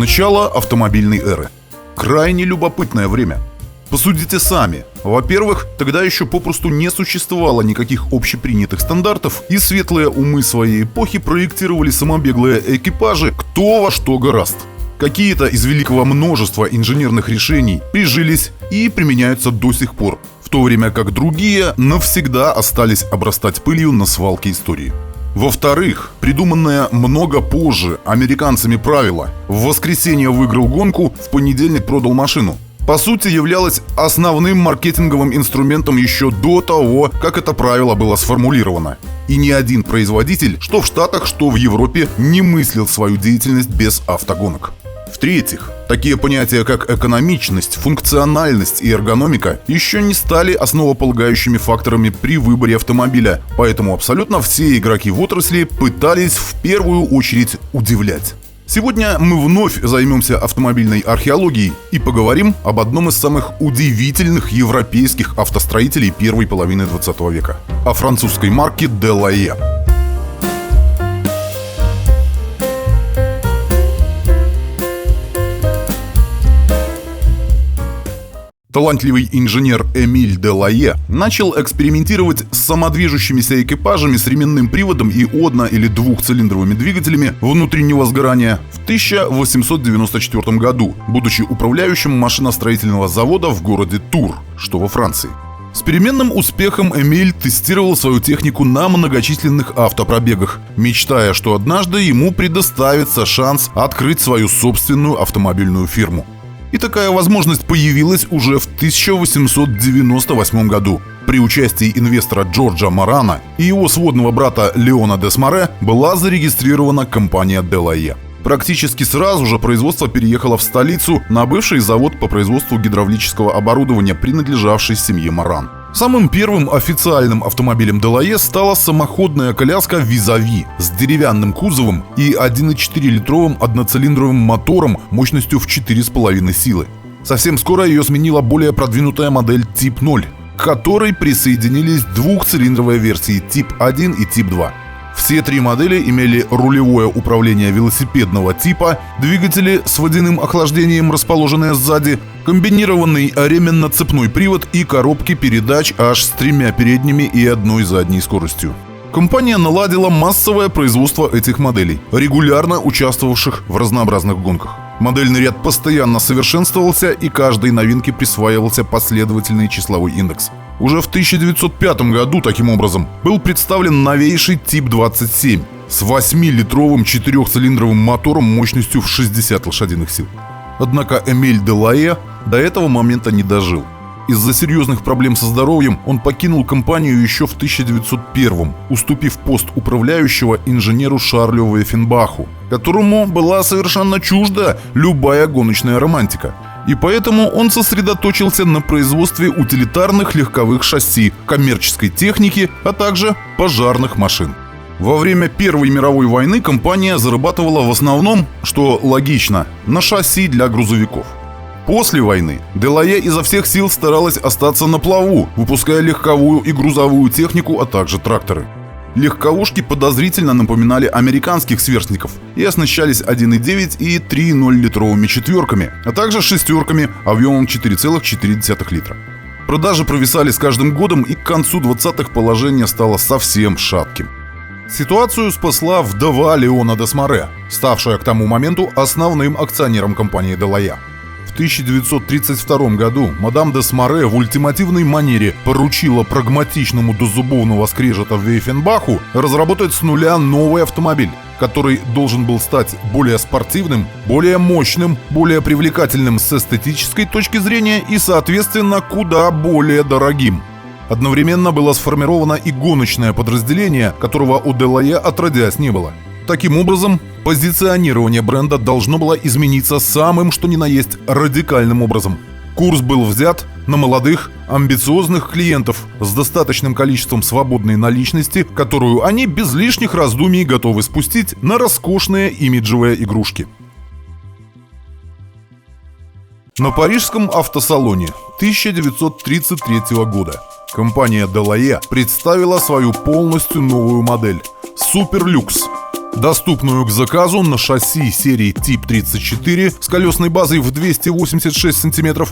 Начало автомобильной эры. Крайне любопытное время. Посудите сами. Во-первых, тогда еще попросту не существовало никаких общепринятых стандартов, и светлые умы своей эпохи проектировали самобеглые экипажи кто во что гораст. Какие-то из великого множества инженерных решений прижились и применяются до сих пор, в то время как другие навсегда остались обрастать пылью на свалке истории. Во-вторых, придуманное много позже американцами правило «в воскресенье выиграл гонку, в понедельник продал машину» по сути являлось основным маркетинговым инструментом еще до того, как это правило было сформулировано. И ни один производитель, что в Штатах, что в Европе, не мыслил свою деятельность без автогонок. В-третьих, такие понятия, как экономичность, функциональность и эргономика еще не стали основополагающими факторами при выборе автомобиля, поэтому абсолютно все игроки в отрасли пытались в первую очередь удивлять. Сегодня мы вновь займемся автомобильной археологией и поговорим об одном из самых удивительных европейских автостроителей первой половины 20 века – о французской марке Delahaye. Талантливый инженер Эмиль Delahaye начал экспериментировать с самодвижущимися экипажами с ременным приводом и одно- или двухцилиндровыми двигателями внутреннего сгорания в 1894 году, будучи управляющим машиностроительного завода в городе Тур, что во Франции. С переменным успехом Эмиль тестировал свою технику на многочисленных автопробегах, мечтая, что однажды ему предоставится шанс открыть свою собственную автомобильную фирму. И такая возможность появилась уже в 1898 году. При участии инвестора Джорджа Морана и его сводного брата Леона Десмаре была зарегистрирована компания Delahaye. Практически сразу же производство переехало в столицу на бывший завод по производству гидравлического оборудования, принадлежавший семье Моран. Самым первым официальным автомобилем Delahaye стала самоходная коляска Визави с деревянным кузовом и 1,4-литровым одноцилиндровым мотором мощностью в 4,5 силы. Совсем скоро ее сменила более продвинутая модель Тип 0, к которой присоединились двухцилиндровые версии Тип 1 и Тип 2. Все три модели имели рулевое управление велосипедного типа, двигатели с водяным охлаждением, расположенные сзади, комбинированный ременно-цепной привод и коробки передач аж с 3 передними и 1 задней скоростью. Компания наладила массовое производство этих моделей, регулярно участвовавших в разнообразных гонках. Модельный ряд постоянно совершенствовался, и каждой новинке присваивался последовательный числовой индекс. Уже в 1905 году, таким образом, был представлен новейший Тип 27 с 8-литровым 4-цилиндровым мотором мощностью в 60 лошадиных сил. Однако Эмиль Delahaye до этого момента не дожил. Из-за серьезных проблем со здоровьем он покинул компанию еще в 1901-м, уступив пост управляющего инженеру Шарлю Вейфенбаху, которому была совершенно чужда любая гоночная романтика. И поэтому он сосредоточился на производстве утилитарных легковых шасси, коммерческой техники, а также пожарных машин. Во время Первой мировой войны компания зарабатывала в основном, что логично, на шасси для грузовиков. После войны Delahaye изо всех сил старалась остаться на плаву, выпуская легковую и грузовую технику, а также тракторы. Легковушки подозрительно напоминали американских сверстников и оснащались 1,9 и 3,0-литровыми четверками, а также шестерками объемом 4,4 литра. Продажи провисали с каждым годом, и к концу 20-х положение стало совсем шатким. Ситуацию спасла вдова Леона Десмаре, ставшая к тому моменту основным акционером компании Delahaye. В 1932 году мадам Десмаре в ультимативной манере поручила прагматичному до зубовного скрежета Вейфенбаху разработать с нуля новый автомобиль, который должен был стать более спортивным, более мощным, более привлекательным с эстетической точки зрения и, соответственно, куда более дорогим. Одновременно было сформировано и гоночное подразделение, которого у Delahaye отродясь не было. Таким образом, позиционирование бренда должно было измениться самым что ни на есть радикальным образом. Курс был взят на молодых, амбициозных клиентов с достаточным количеством свободной наличности, которую они без лишних раздумий готовы спустить на роскошные имиджевые игрушки. На парижском автосалоне 1933 года компания Delahaye представила свою полностью новую модель Super Lux. Доступную к заказу на шасси серии Тип 34 с колесной базой в 286 см,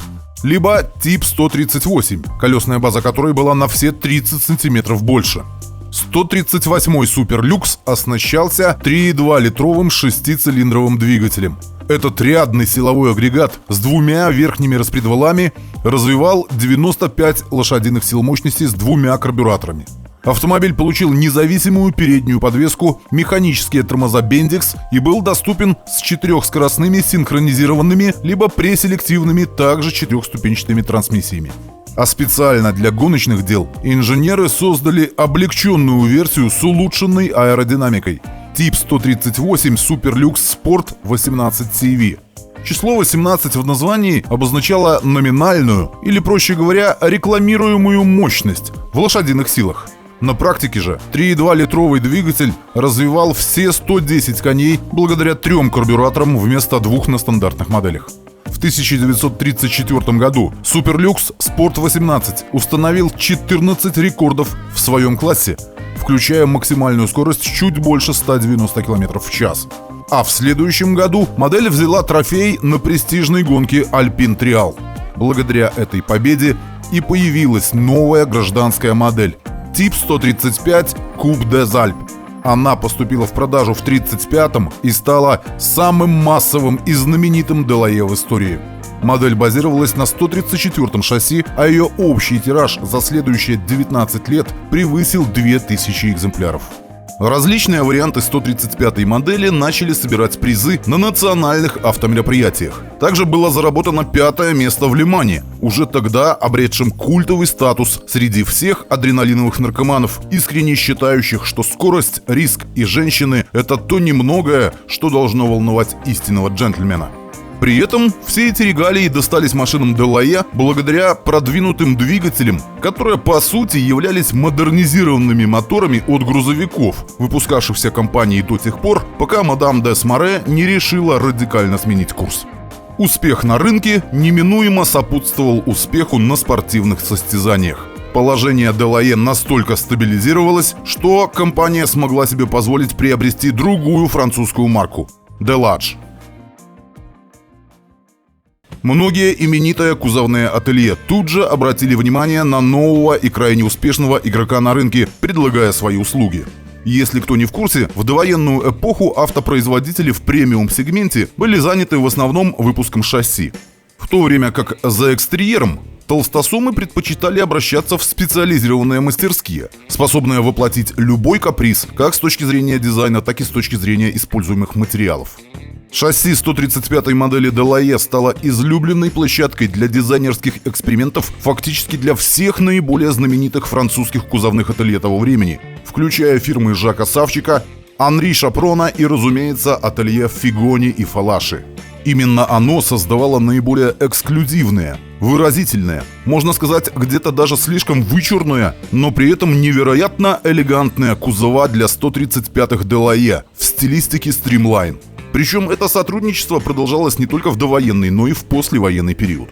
либо Тип 138, колесная база которой была на все 30 см больше. 138-й Супер Люкс оснащался 3,2-литровым шестицилиндровым двигателем. Этот рядный силовой агрегат с двумя верхними распредвалами развивал 95 лошадиных сил мощности с двумя карбюраторами. Автомобиль получил независимую переднюю подвеску, механические тормоза Bendix и был доступен с четырехскоростными синхронизированными либо преселективными, также четырехступенчатыми трансмиссиями. А специально для гоночных дел инженеры создали облегченную версию с улучшенной аэродинамикой Тип 138 Super Lux Sport 18 CV. Число 18 в названии обозначало номинальную, или, проще говоря, рекламируемую мощность в лошадиных силах. На практике же 3,2-литровый двигатель развивал все 110 коней благодаря 3 карбюраторам вместо 2 на стандартных моделях. В 1934 году Super Lux Sport 18 установил 14 рекордов в своем классе, включая максимальную скорость чуть больше 190 км в час. А в следующем году модель взяла трофей на престижной гонке Alpine Trial. Благодаря этой победе и появилась новая гражданская модель Тип 135 Coupe des Alpes. Она поступила в продажу в 1935-м и стала самым массовым и знаменитым Делае в истории. Модель базировалась на 134-м шасси, а ее общий тираж за следующие 19 лет превысил 2000 экземпляров. Различные варианты 135-й модели начали собирать призы на национальных автомероприятиях. Также было заработано 5-е место в Лимане, уже тогда обретшим культовый статус среди всех адреналиновых наркоманов, искренне считающих, что скорость, риск и женщины – это то немногое, что должно волновать истинного джентльмена. При этом все эти регалии достались машинам Делае благодаря продвинутым двигателям, которые по сути являлись модернизированными моторами от грузовиков, выпускавшихся компанией до тех пор, пока мадам де Смаре не решила радикально сменить курс. Успех на рынке неминуемо сопутствовал успеху на спортивных состязаниях. Положение Делае настолько стабилизировалось, что компания смогла себе позволить приобрести другую французскую марку – Delage. Многие именитые кузовные ателье тут же обратили внимание на нового и крайне успешного игрока на рынке, предлагая свои услуги. Если кто не в курсе, в довоенную эпоху автопроизводители в премиум-сегменте были заняты в основном выпуском шасси. В то время как за экстерьером толстосумы предпочитали обращаться в специализированные мастерские, способные воплотить любой каприз как с точки зрения дизайна, так и с точки зрения используемых материалов. Шасси 135-й модели Делае стало излюбленной площадкой для дизайнерских экспериментов фактически для всех наиболее знаменитых французских кузовных ателье того времени, включая фирмы Жака Савчика, Анри Шапрона и, разумеется, ателье Фигони и Фалаши. Именно оно создавало наиболее эксклюзивные, выразительные, можно сказать, где-то даже слишком вычурные, но при этом невероятно элегантные кузова для 135-х Делае в стилистике Streamline. Причем это сотрудничество продолжалось не только в довоенный, но и в послевоенный период.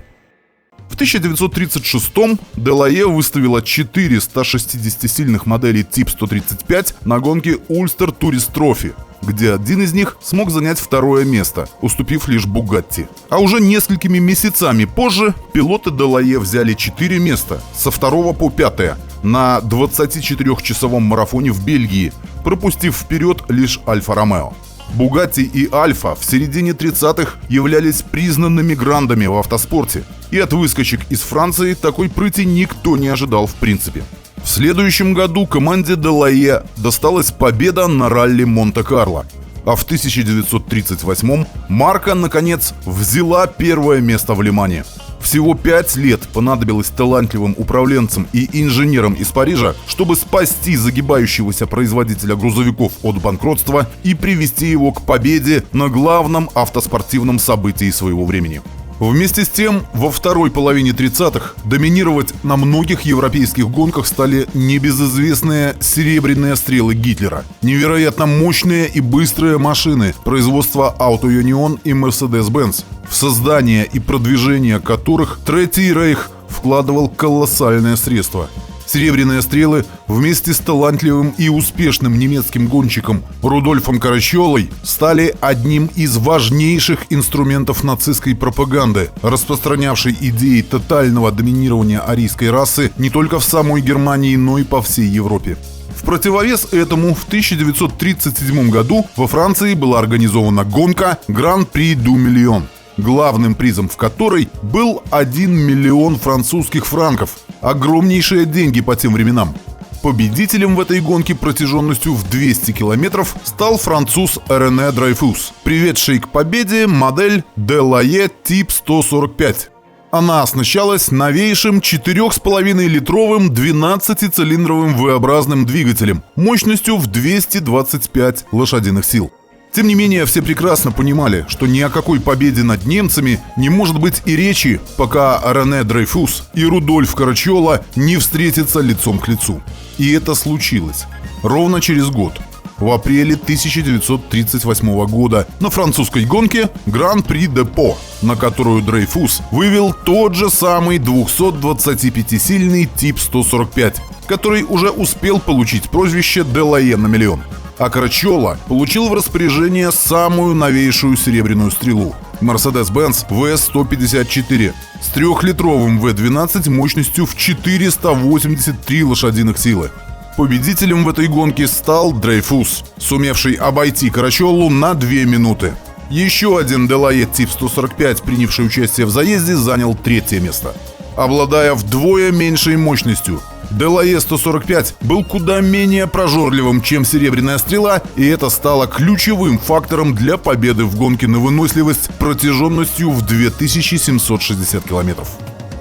В 1936-м Делае выставила 4 160-сильных моделей Тип 135 на гонке Ulster Tourist Trophy, где один из них смог занять 2-е место, уступив лишь Бугатти. А уже несколькими месяцами позже пилоты Делае взяли 4 места, со 2 по 5 на 24-часовом марафоне в Бельгии, пропустив вперед лишь Альфа-Ромео. Бугатти и Альфа в середине 30-х являлись признанными грандами в автоспорте, и от выскочек из Франции такой прыти никто не ожидал в принципе. В следующем году команде Делае досталась победа на ралли Монте-Карло, а в 1938-м марка, наконец, взяла 1-е место в Лимане. Всего 5 лет понадобилось талантливым управленцам и инженерам из Парижа, чтобы спасти загибающегося производителя грузовиков от банкротства и привести его к победе на главном автоспортивном событии своего времени. Вместе с тем, во второй половине 30-х доминировать на многих европейских гонках стали небезызвестные серебряные стрелы Гитлера. Невероятно мощные и быстрые машины производства Auto Union и Mercedes-Benz, в создание и продвижение которых Третий Рейх вкладывал колоссальные средства. Серебряные стрелы вместе с талантливым и успешным немецким гонщиком Рудольфом Карачиолой стали одним из важнейших инструментов нацистской пропаганды, распространявшей идеи тотального доминирования арийской расы не только в самой Германии, но и по всей Европе. В противовес этому в 1937 году во Франции была организована гонка Гран-при ду Миллион, главным призом в которой был 1 миллион французских франков. Огромнейшие деньги по тем временам. Победителем в этой гонке протяженностью в 200 километров стал француз Рене Дрейфус, приведший к победе модель Делае Тип 145. Она оснащалась новейшим 4,5-литровым 12-цилиндровым V-образным двигателем мощностью в 225 лошадиных сил. Тем не менее, все прекрасно понимали, что ни о какой победе над немцами не может быть и речи, пока Рене Дрейфус и Рудольф Карачиола не встретятся лицом к лицу. И это случилось ровно через год, в апреле 1938 года, на французской гонке Гран-при де По, на которую Дрейфус вывел тот же самый 225-сильный Тип 145, который уже успел получить прозвище Делае на миллион. А Карачиола получил в распоряжение самую новейшую серебряную стрелу – Mercedes-Benz V154 с 3-литровым V12 мощностью в 483 лошадиных силы. Победителем в этой гонке стал Дрейфус, сумевший обойти Карачиолу на 2 минуты. Еще один Делае Тип 145, принявший участие в заезде, занял 3-е место. Обладая вдвое меньшей мощностью, Делае 145 был куда менее прожорливым, чем серебряная стрела, и это стало ключевым фактором для победы в гонке на выносливость протяженностью в 2760 километров.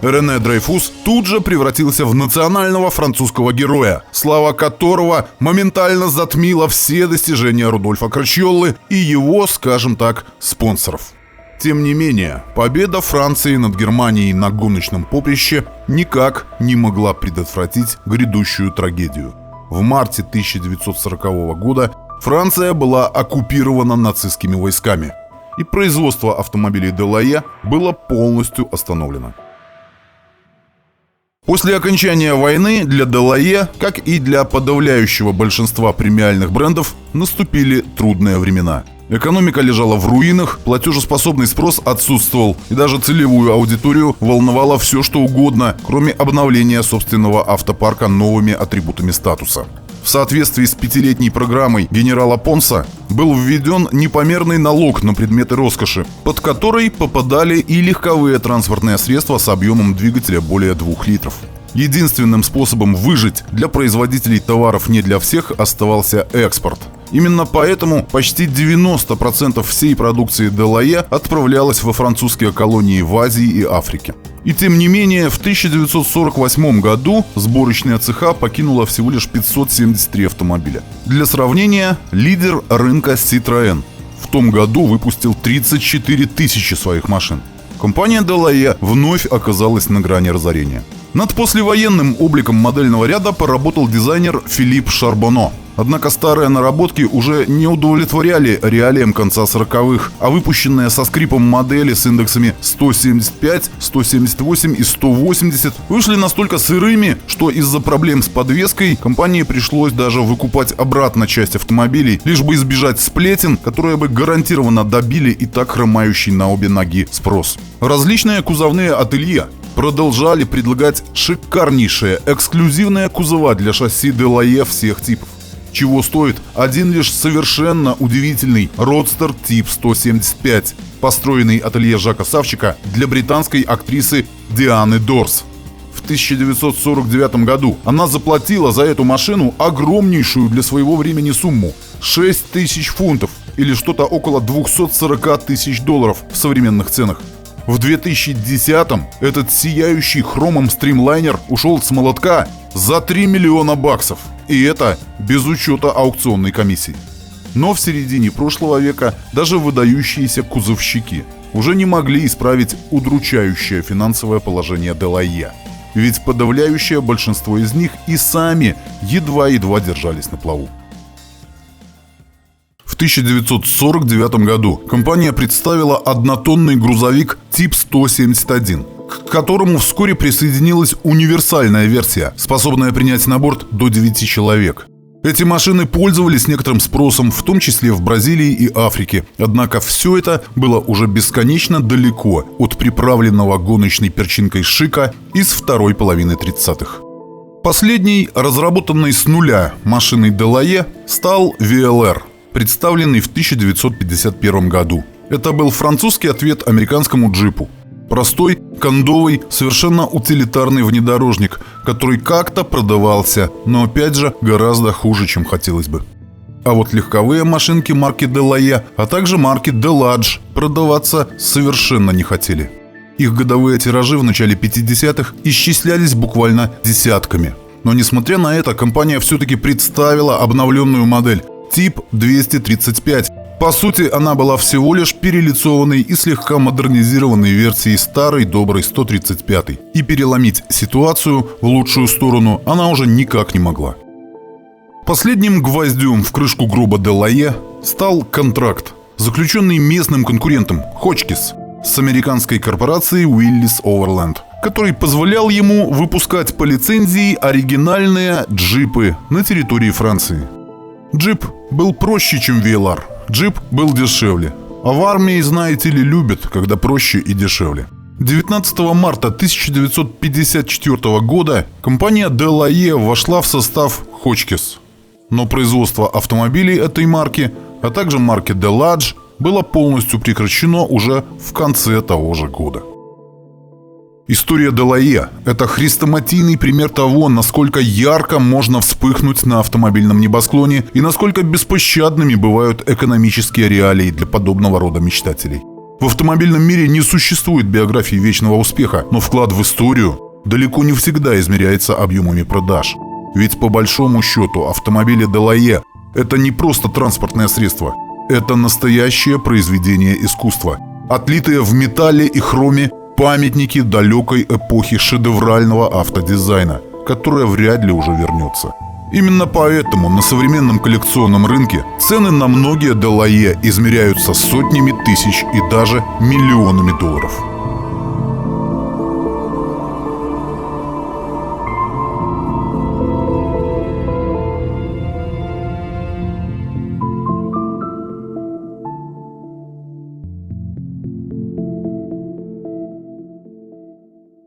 Рене Дрейфус тут же превратился в национального французского героя, слава которого моментально затмила все достижения Рудольфа Карачиолы и его, скажем так, спонсоров. Тем не менее, победа Франции над Германией на гоночном поприще никак не могла предотвратить грядущую трагедию. В марте 1940 года Франция была оккупирована нацистскими войсками, и производство автомобилей Делае было полностью остановлено. После окончания войны для Делае, как и для подавляющего большинства премиальных брендов, наступили трудные времена. Экономика лежала в руинах, платежеспособный спрос отсутствовал, и даже целевую аудиторию волновало все, что угодно, кроме обновления собственного автопарка новыми атрибутами статуса. В соответствии с 5-летней программой генерала Понса был введен непомерный налог на предметы роскоши, под который попадали и легковые транспортные средства с объемом двигателя более 2 литров. Единственным способом выжить для производителей товаров не для всех оставался экспорт. Именно поэтому почти 90% всей продукции Делае отправлялась во французские колонии в Азии и Африке. И тем не менее, в 1948 году сборочная цеха покинула всего лишь 573 автомобиля. Для сравнения, лидер рынка Citroën в том году выпустил 34 тысячи своих машин. Компания Делае вновь оказалась на грани разорения. Над послевоенным обликом модельного ряда поработал дизайнер Филипп Шарбоно. Однако старые наработки уже не удовлетворяли реалиям конца 40-х, а выпущенные со скрипом модели с индексами 175, 178 и 180 вышли настолько сырыми, что из-за проблем с подвеской компании пришлось даже выкупать обратно часть автомобилей, лишь бы избежать сплетен, которые бы гарантированно добили и так хромающий на обе ноги спрос. Различные кузовные ателье продолжали предлагать шикарнейшие эксклюзивные кузова для шасси Делае всех типов. Чего стоит один лишь совершенно удивительный Родстер Тип 175, построенный ателье Жака Савчика для британской актрисы Дианы Дорс. В 1949 году она заплатила за эту машину огромнейшую для своего времени сумму – 6 тысяч фунтов или что-то около 240 тысяч долларов в современных ценах. В 2010-м этот сияющий хромом стримлайнер ушел с молотка за 3 миллиона баксов. И это без учета аукционной комиссии. Но в середине прошлого века даже выдающиеся кузовщики уже не могли исправить удручающее финансовое положение Делае. Ведь подавляющее большинство из них и сами едва-едва держались на плаву. В 1949 году компания представила однотонный грузовик Тип 171, к которому вскоре присоединилась универсальная версия, способная принять на борт до 9 человек. Эти машины пользовались некоторым спросом, в том числе в Бразилии и Африке. Однако все это было уже бесконечно далеко от приправленного гоночной перчинкой шика из второй половины 30-х. Последней, разработанной с нуля машиной Делае, стал VLR, представленный в 1951 году. Это был французский ответ американскому джипу. Простой, кондовый, совершенно утилитарный внедорожник, который как-то продавался, но опять же гораздо хуже, чем хотелось бы. А вот легковые машинки марки Делае, а также марки Deladge продаваться совершенно не хотели. Их годовые тиражи в начале 50-х исчислялись буквально десятками. Но несмотря на это, компания все-таки представила обновленную модель тип 235. По сути, она была всего лишь перелицованной и слегка модернизированной версией старой доброй 135-й. И переломить ситуацию в лучшую сторону она уже никак не могла. Последним гвоздем в крышку гроба Делае стал контракт, заключенный местным конкурентом Hotchkiss с американской корпорацией Willys Overland, который позволял ему выпускать по лицензии оригинальные джипы на территории Франции. Джип был проще, чем VLR. Джип был дешевле. А в армии, знаете ли, любят, когда проще и дешевле. 19 марта 1954 года компания Делае вошла в состав Hotchkiss. Но производство автомобилей этой марки, а также марки Deladge, было полностью прекращено уже в конце того же года. История Делае – это хрестоматийный пример того, насколько ярко можно вспыхнуть на автомобильном небосклоне и насколько беспощадными бывают экономические реалии для подобного рода мечтателей. В автомобильном мире не существует биографии вечного успеха, но вклад в историю далеко не всегда измеряется объемами продаж. Ведь по большому счету автомобили Делае – это не просто транспортное средство, это настоящее произведение искусства, отлитые в металле и хроме памятники далекой эпохи шедеврального автодизайна, которая вряд ли уже вернется. Именно поэтому на современном коллекционном рынке цены на многие Делае измеряются сотнями тысяч и даже миллионами долларов.